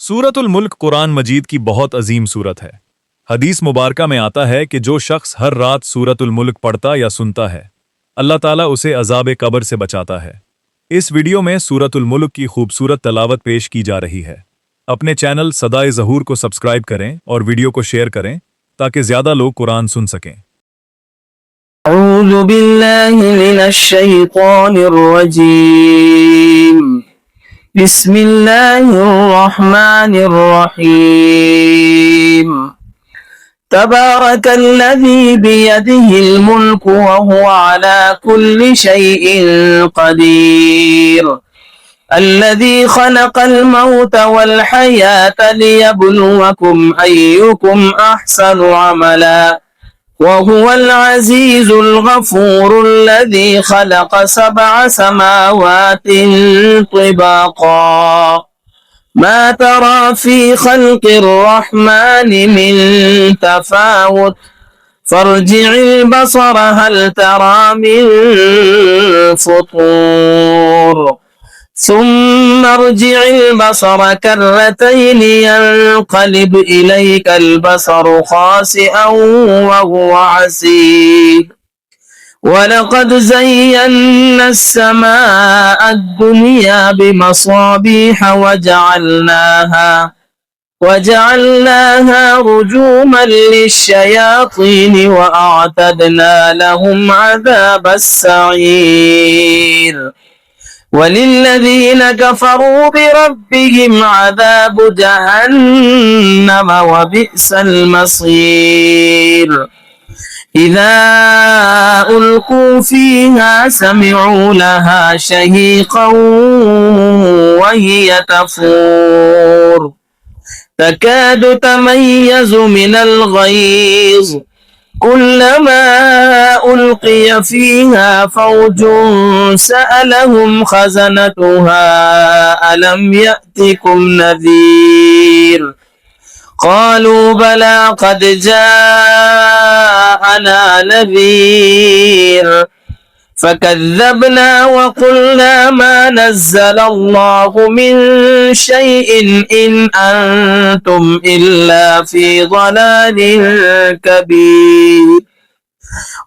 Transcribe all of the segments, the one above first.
सूरतुल मुल्क कुरान मजीद की बहुत अजीम सूरत है। हदीस मुबारका में आता है कि जो शख्स हर रात सूरतुल मुल्क पढ़ता या सुनता है, अल्लाह ताला उसे अजाब कब्र से बचाता है। इस वीडियो में सूरतुल मुल्क की खूबसूरत तलावत पेश की जा रही है। अपने चैनल सदाए ज़हूर को सब्सक्राइब करें और वीडियो को शेयर करें ताकि ज़्यादा लोग कुरान सुन सकें। अऊज़ु बिल्लाहि मिनश शैतानिर रजीम। बिस्मिल्लाहिर रहमानिर रहीम। तबारकल्लज़ी बियदिहिल मुल्कु व हुवा अला कुल्लि शैइन क़दीर। الذي خلق الموت والحياة ليبلوكم أيكم أحسن عملا وهو العزيز الغفور الذي خلق 7 سماوات طباقا ما ترى في خلق الرحمن من تفاوت فارجع البصر هل ترى من فطور ثم ارجع البصر كرتين ينقلب إليك البصر خاسئا وهو حسير ولقد زينا السماء الدنيا بمصابيح وجعلناها رجوما للشياطين وأعتدنا لهم عذاب السعير وللذين كفروا بربهم عذاب جهنم وبئس المصير إذا ألقوا فيها سمعوا لها شهيقا وهي تفور تكاد تميز من الغيظ كلما ألقي فيها فوج سألهم خزنتها ألم يأتكم نذير قالوا بلى قد جاءنا نذير فكذبنا وقلنا ما نزل الله من شيء إن أنتم إلا في ضلال كبير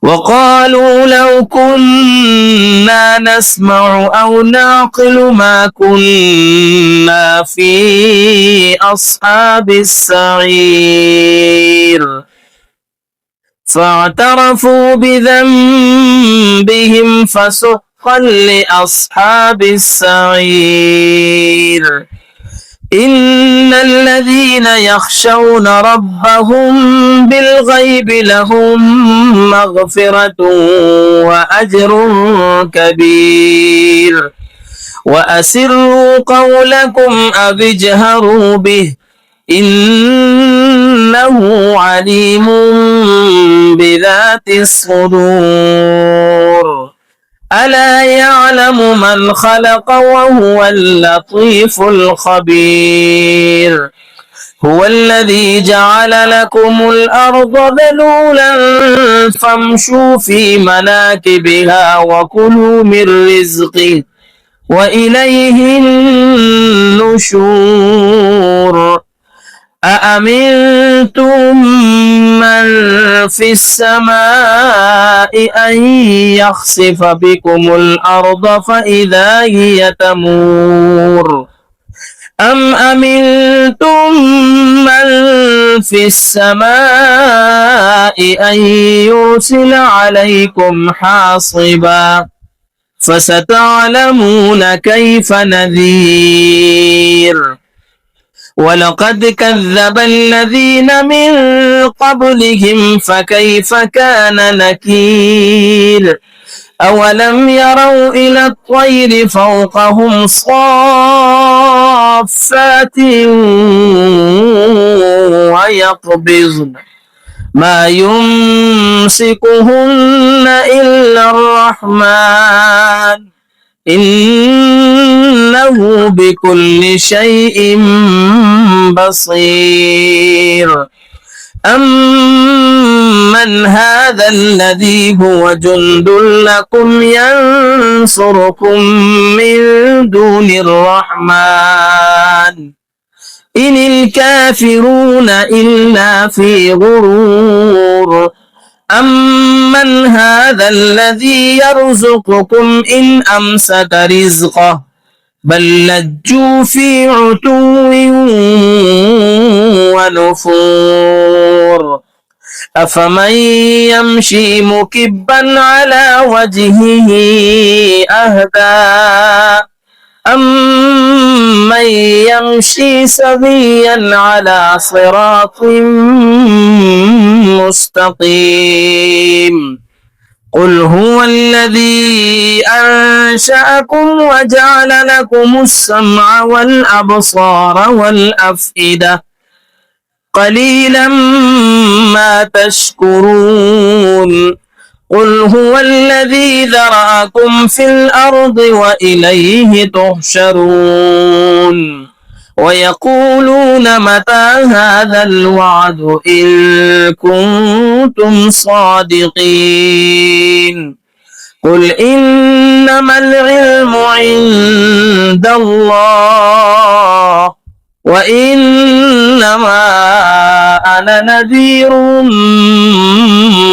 وقالوا لو كنا نسمع أو نعقل ما كنا في أصحاب السعير فاعترفوا بذنبهم فسحقا لأصحاب السعير إن الذين يخشون ربهم بالغيب لهم مغفرة وأجر كبير وأسروا قولكم أو اجهروا به إنه عليم بذات الصدور ألا يعلم من خلق وهو اللطيف الخبير هو الذي جعل لكم الأرض ذلولا فامشوا في مناكبها وكلوا من رزقه وإليه النشور أأمنتم من في السماء أن يخسف بكم الأرض فإذا هي تمور أم أمنتم من في السماء أن يرسل عليكم حاصبا فستعلمون كيف نذير ولقد كذب الذين من قبلهم فكيف كان نكير أولم يروا إلى الطير فوقهم صافات ويقبضن ما يمسكهن إلا الرحمن إنه بكل شيء بصير أمن هذا الذي هو جند لكم ينصركم من دون الرحمن إن الكافرون إلا في غرور أمن هذا الذي يرزقكم إن أمسك رزقه بل لجوا في عتو ونفور أفمن يمشي مكبا على وجهه أهدى أمن يمشي سويا على صراط مستقيم قل هو الذي أنشأكم وجعل لكم السمع والأبصار والأفئدة قليلا ما تشكرون قل هو الذي ذرأكم في الأرض وإليه تحشرون ويقولون متى هذا الوعد إن كنتم صادقين قل إنما العلم عند الله وإنما أنا نذير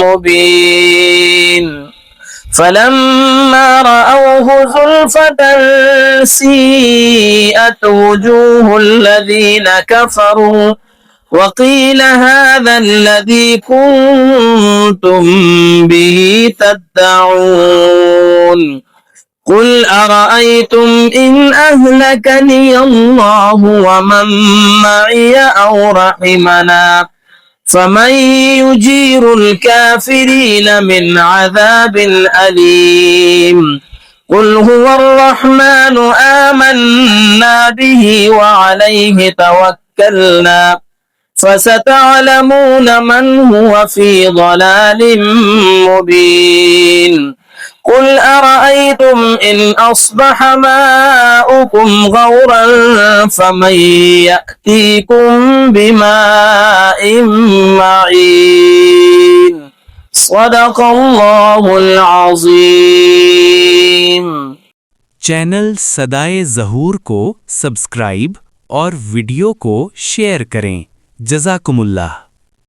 مبين فلما رأوه زلفة سيئت وجوه الذين كفروا وقيل هذا الذي كنتم به تدعون قل أرأيتم إن أهلكني الله ومن معي أو رحمنا فمن يجير الكافرين من عذاب أليم قل هو الرحمن آمنا به وعليه توكلنا فستعلمون من هو في ضلال مبين قل أرأيتم إن أصبح ماؤكم غورا فمن يأتيكم بماء معين صدق الله العظيम। चैनल सदाए ज़हूर को सब्सक्राइब और वीडियो को शेयर करें। जज़ाकुमुल्लाह।